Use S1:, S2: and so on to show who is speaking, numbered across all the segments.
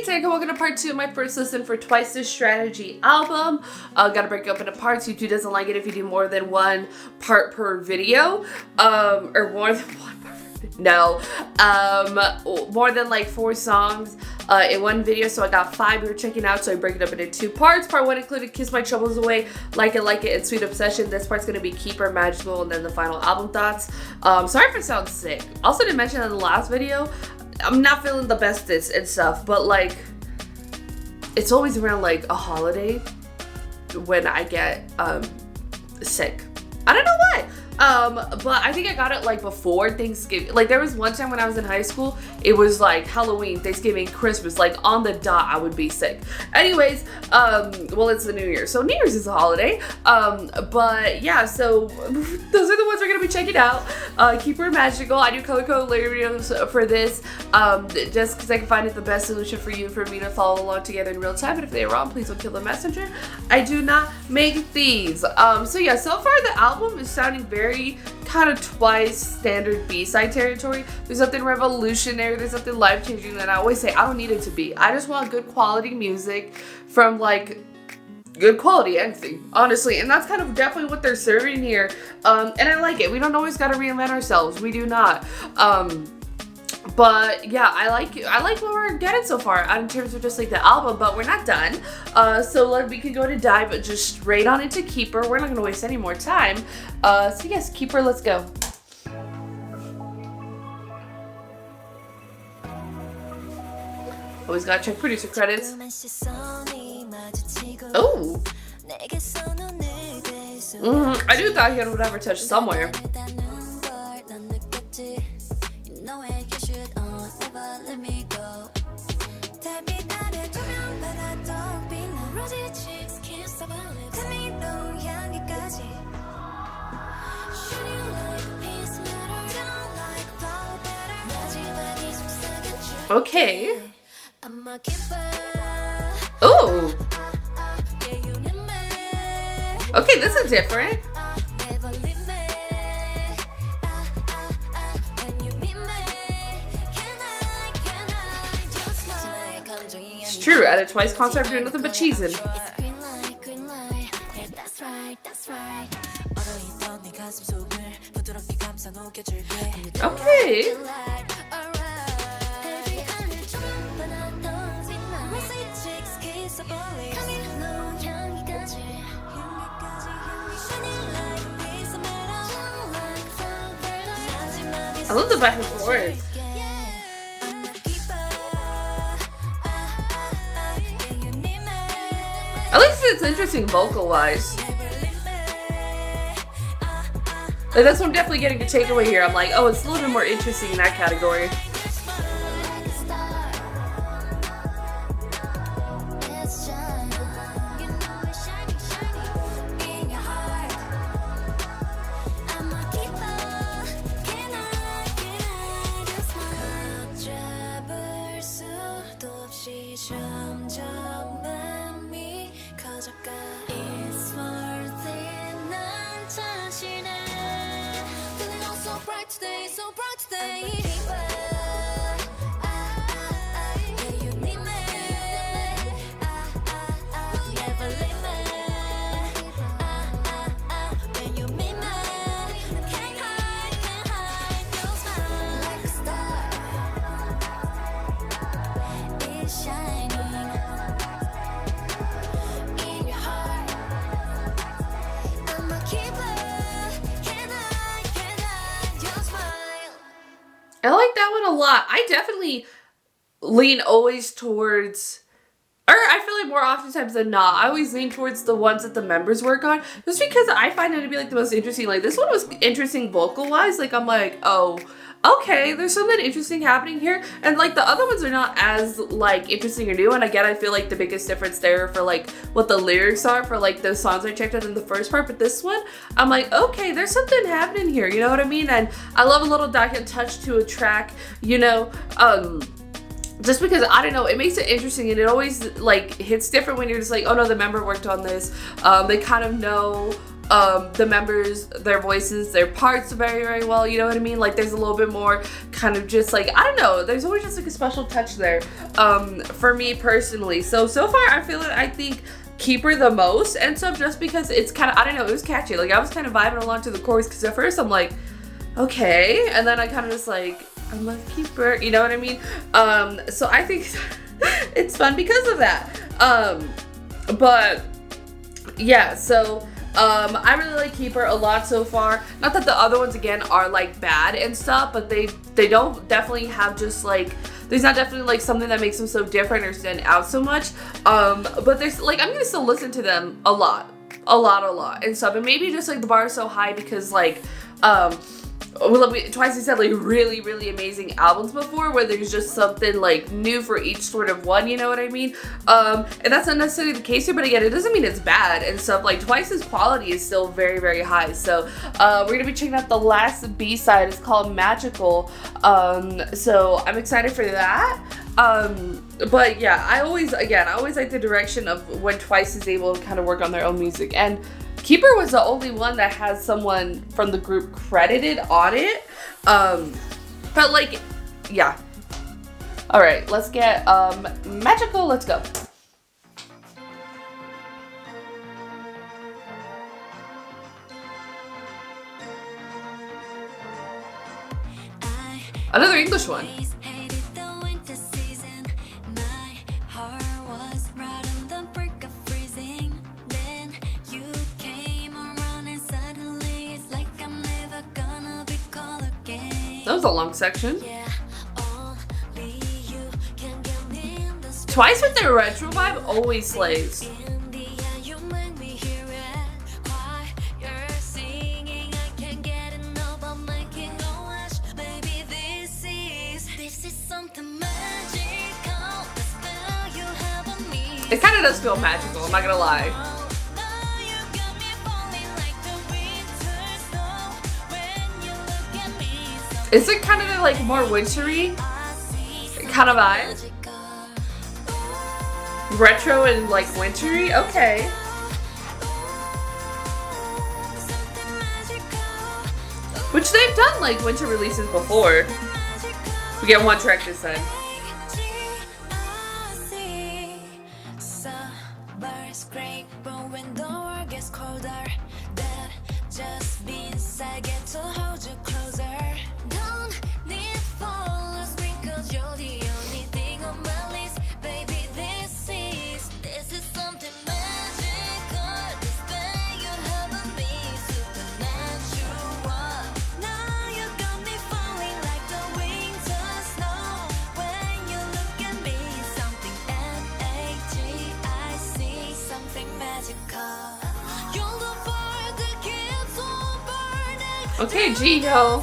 S1: today welcome to part 2 of my first listen for Twice's Strategy album. Gotta break it up into parts. YouTube doesn't like it if you do more than one part per video. Or more than one part. No. More than like 4 songs in one video. So I got 5 we were checking out. So I break it up into 2 parts. Part 1 included Kiss My Troubles Away, Like It, and Sweet Obsession. This part's gonna be Keeper, Magical, and then the final album thoughts. Sorry if it sounds sick. Also didn't mention in the last video, I'm not feeling the bestest and stuff, but like it's always around like a holiday when I get sick. I don't know why. But I think I got it like before Thanksgiving. Like there was one time when I was in high school, it was like Halloween, Thanksgiving, Christmas, like on the dot I would be sick. Anyways, well, it's the New Year, so New Year's is a holiday. But yeah, so those are the ones we're gonna be checking out. Keeper, Magical. I do color code later videos for this, just because I can find it the best solution for you, for me to follow along together in real time. But if they're wrong, please don't kill the messenger. I do not make thieves. So yeah, so far the album is sounding very kind of Twice standard B-side territory. There's something revolutionary, there's something life-changing that I always say I don't need it to be. I just want good quality music from like good quality anything, honestly, and that's kind of definitely what they're serving here. And I like it. We don't always gotta reinvent ourselves. We do not. But yeah, I like what we're getting so far in terms of just like the album, but we're not done. So we can go to dive just straight on into Keeper. We're not gonna waste any more time. So yes, Keeper, let's go. Always gotta check producer credits. Oh. I do thought he would ever touch somewhere. Okay. Oh. Okay, this is different. It's true, at a Twice concert, doing nothing but cheesing. Okay. I love the back and forth. At least it's interesting vocal-wise. Like, that's what I'm definitely getting a takeaway here. I'm like, oh, it's a little bit more interesting in that category. I like that one a lot. I definitely lean always towards, or I feel like more oftentimes than not, I always lean towards the ones that the members work on, just because I find it to be like the most interesting. Like this one was interesting vocal wise. Like I'm like, oh, okay, there's something interesting happening here. And like the other ones are not as like interesting or new. And again, I feel like the biggest difference there for like what the lyrics are for like the songs I checked out in the first part. But this one, I'm like, okay, there's something happening here. You know what I mean? And I love a little delicate touch to a track, you know, just because, I don't know, it makes it interesting, and it always like hits different when you're just like, oh no, the member worked on this. They kind of know the members, their voices, their parts very, very well, you know what I mean? Like there's a little bit more kind of just like, I don't know, there's always just like a special touch there for me personally. So far I think Keeper the most and stuff, just because it's kind of, I don't know, it was catchy. Like I was kind of vibing along to the chorus because at first I'm like, okay, and then I kind of just like, I'm a Keeper, you know what I mean? So I think it's fun because of that. But yeah, so I really like Keeper a lot so far. Not that the other ones again are like bad and stuff, but they don't definitely have just like, there's not definitely like something that makes them so different or stand out so much. But there's like, I'm gonna still listen to them a lot and stuff. And maybe just like the bar is so high because like Twice has had like really, really amazing albums before where there's just something like new for each sort of one, you know what I mean? And that's not necessarily the case here, but again, it doesn't mean it's bad and stuff. Like Twice's quality is still very, very high. So we're gonna be checking out the last B-side. It's called Magical. So I'm excited for that. But yeah, I always like the direction of when Twice is able to kind of work on their own music. And Keeper was the only one that has someone from the group credited on it. But like, yeah. All right, let's get Magical, let's go. Another English one. That was a long section. Twice with their retro vibe always slays. It kind of does feel magical, I'm not gonna lie. Is it kind of like more wintry kind of vibe? Retro and like wintry? Okay. Which they've done like winter releases before. We get one track this time. Okay, Gio.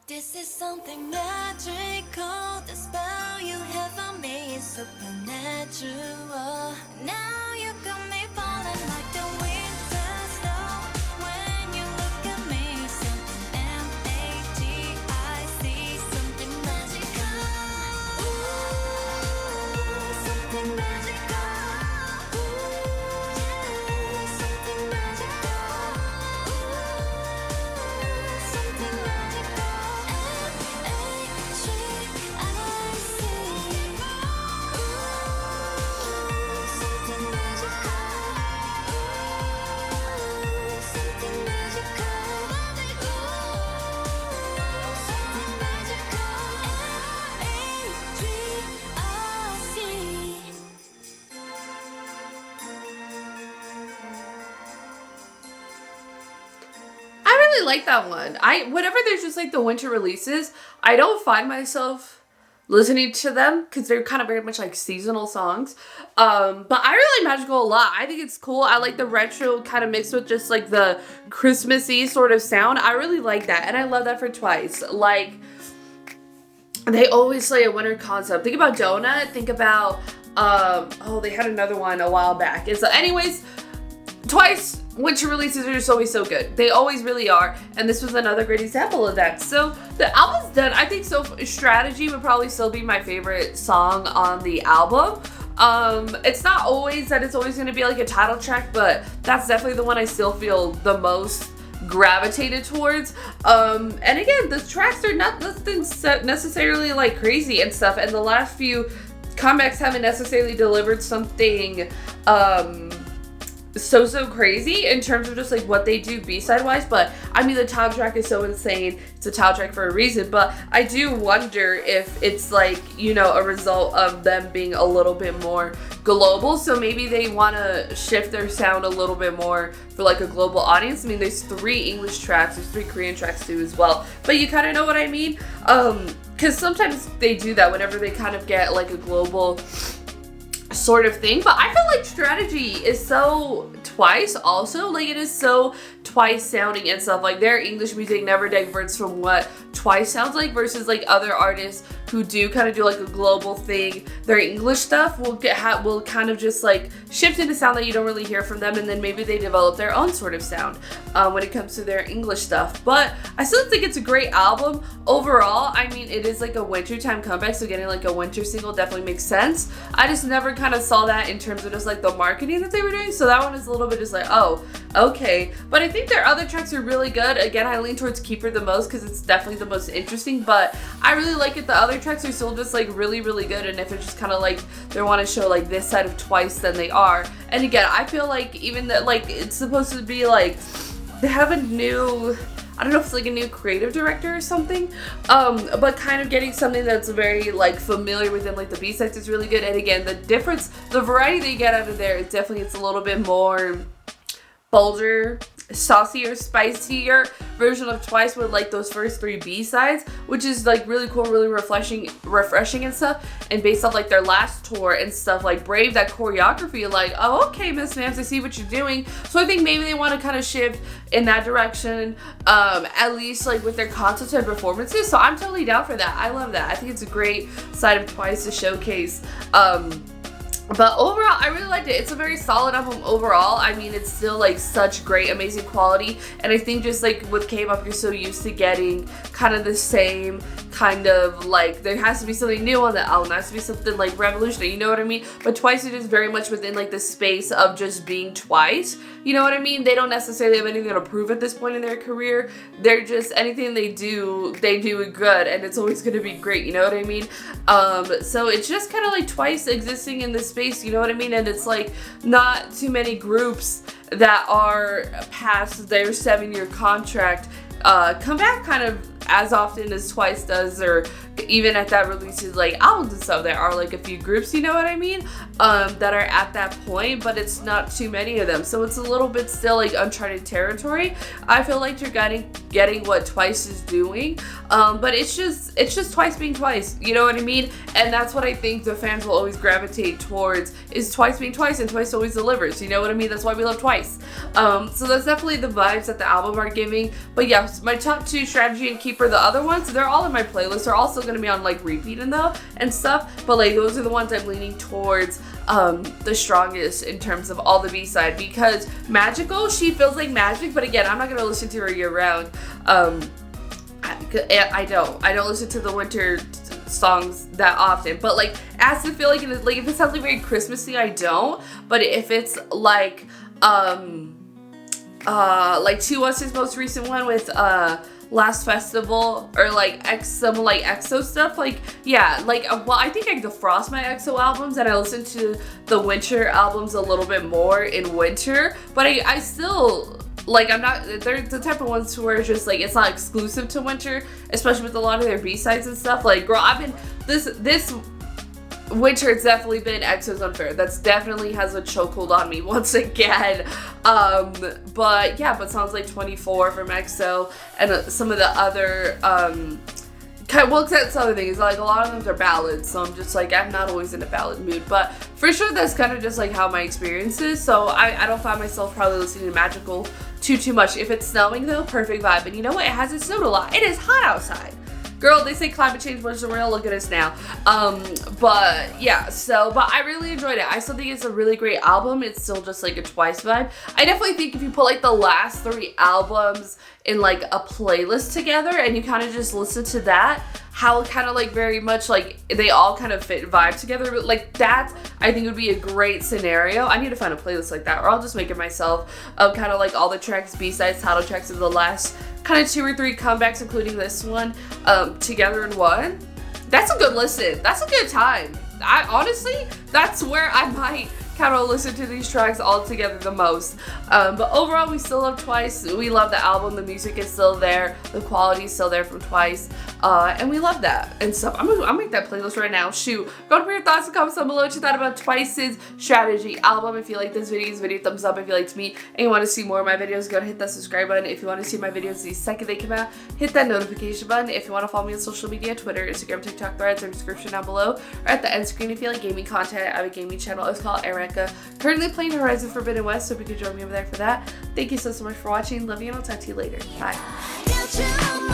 S2: This is something magical. The spell you have on me is supernatural. Now you got me falling like the winter snow. When you look at me, something M-A-G-I-C, something magical. Ooh, something magical. Ooh, yeah, something magical. Ooh, something magical.
S1: Like that one. Whenever there's just like the winter releases, I don't find myself listening to them because they're kind of very much like seasonal songs. But I really like Magical a lot. I think it's cool. I like the retro kind of mixed with just like the Christmassy sort of sound. I really like that, and I love that for Twice. Like they always play a winter concept. Think about Donut. Think about oh, they had another one a while back. And so anyways, Twice winter releases are just always so good. They always really are, and this was another great example of that. So the album's done. I think so. Strategy would probably still be my favorite song on the album. It's not always that it's always going to be like a title track, but that's definitely the one I still feel the most gravitated towards. And again, the tracks are not nothing necessarily like crazy and stuff, and the last few comebacks haven't necessarily delivered something so crazy in terms of just like what they do B-side wise. But I mean, the title track is so insane. It's a title track for a reason, but I do wonder if it's like, you know, a result of them being a little bit more global. So maybe they want to shift their sound a little bit more for like a global audience. I mean, there's 3 English tracks, there's 3 Korean tracks too as well, but you kind of know what I mean. Because sometimes they do that whenever they kind of get like a global sort of thing. But I feel like Strategy is so Twice also, like it is so Twice sounding and stuff. Like their English music never diverts from what Twice sounds like, versus like other artists who do kind of do like a global thing. Their English stuff will kind of just like shift into sound that you don't really hear from them, and then maybe they develop their own sort of sound when it comes to their English stuff. But I still think it's a great album overall. I mean, it is like a wintertime comeback, so getting like a winter single definitely makes sense. I just never kind of saw that in terms of just like the marketing that they were doing, so that one is a little bit just like, oh, okay. But I think their other tracks are really good. Again, I lean towards Keeper the most because it's definitely the most interesting, but I really like it. The other tracks are still just like really good, and if it's just kind of like they want to show like this side of Twice, then they are. And again, I feel like even that, like, it's supposed to be like they have a new, I don't know if it's like a new creative director or something, but kind of getting something that's very like familiar with them, like the B-sides is really good. And again, the difference, the variety they get out of there is definitely, it's a little bit more bolder, saucier, spicier version of Twice with like those first 3 B-sides, which is like really cool, really refreshing and stuff. And based off like their last tour and stuff, like Brave, that choreography, like, oh, okay, Miss Mams, I see what you're doing. So I think maybe they want to kind of shift in that direction, at least like with their concerts and performances. So I'm totally down for that. I love that. I think it's a great side of Twice to showcase. But overall, I really liked it. It's a very solid album overall. I mean, it's still like such great, amazing quality. And I think just like with K-pop, you're so used to getting kind of the same kind of like, there has to be something new on the album. There has to be something like revolutionary, you know what I mean? But Twice is just very much within like the space of just being Twice. You know what I mean? They don't necessarily have anything to prove at this point in their career. They're just, anything they do it good, and it's always going to be great, you know what I mean? So it's just kind of like Twice existing in this space, you know what I mean? And it's like not too many groups that are past their 7-year contract come back kind of as often as Twice does, or even at that releases like albums and stuff. There are like a few groups, you know what I mean, that are at that point, but it's not too many of them, so it's a little bit still like uncharted territory. I feel like you're getting what Twice is doing, but it's just Twice being Twice, you know what I mean? And that's what I think the fans will always gravitate towards, is Twice being Twice, and Twice always delivers, you know what I mean? That's why we love Twice. So that's definitely the vibes that the album are giving. But yeah, my top 2, Strategy and Keeper, the other ones, they're all in my playlist. They're also going to be on like repeat and stuff, but like those are the ones I'm leaning towards the strongest in terms of all the B-side, because Magical, she feels like magic, but again, I'm not going to listen to her year round. I don't listen to the winter songs that often, but like as to feel like it is, like if it sounds like very Christmassy, I don't. But if it's like To Us, his most recent one with Last Festival, or like some like EXO stuff, like yeah, like well, I think I defrost my EXO albums and I listen to the winter albums a little bit more in winter, but I still like, I'm not, they're the type of ones where it's just like, it's not exclusive to winter, especially with a lot of their B-sides and stuff. Like, girl, I've been, this winter, it's definitely been EXO's Unfair. That's definitely has a chokehold on me once again. But yeah, but songs like 24 from EXO and some of the other, well, that's the other thing, is like a lot of them are ballads, so I'm just like, I'm not always in a ballad mood, but for sure that's kind of just like how my experience is. So I don't find myself probably listening to Magical too much. If it's snowing though, perfect vibe. And you know what, it hasn't snowed a lot, it is hot outside, girl, they say climate change was real, look at us now. But yeah, but I really enjoyed it. I still think it's a really great album. It's still just like a Twice vibe. I definitely think if you put like the last 3 albums in like a playlist together and you kind of just listen to that, how kind of like very much like they all kind of fit vibe together, but like that I think would be a great scenario. I need to find a playlist like that, or I'll just make it myself of kind of like all the tracks, B-sides, title tracks of the last kind of 2 or 3 comebacks, including this one, together in one. That's a good listen. That's a good time. I honestly, that's where I might kind of listen to these tracks all together the most. But overall, we still love Twice. We love the album. The music is still there. The quality is still there from Twice. And we love that. And so I'll make that playlist right now. Shoot. Go to put your thoughts and comments down below what you thought about Twice's Strategy album. If you like this video, thumbs up. If you liked me and you want to see more of my videos, go to hit that subscribe button. If you want to see my videos the second they come out, hit that notification button. If you want to follow me on social media, Twitter, Instagram, TikTok, threads, or description down below, or at the end screen if you like gaming content. I have a gaming channel. It's called Erika. Currently playing Horizon Forbidden West, so if you could join me over there for that. Thank you so much for watching. Love you, and I'll talk to you later. Bye.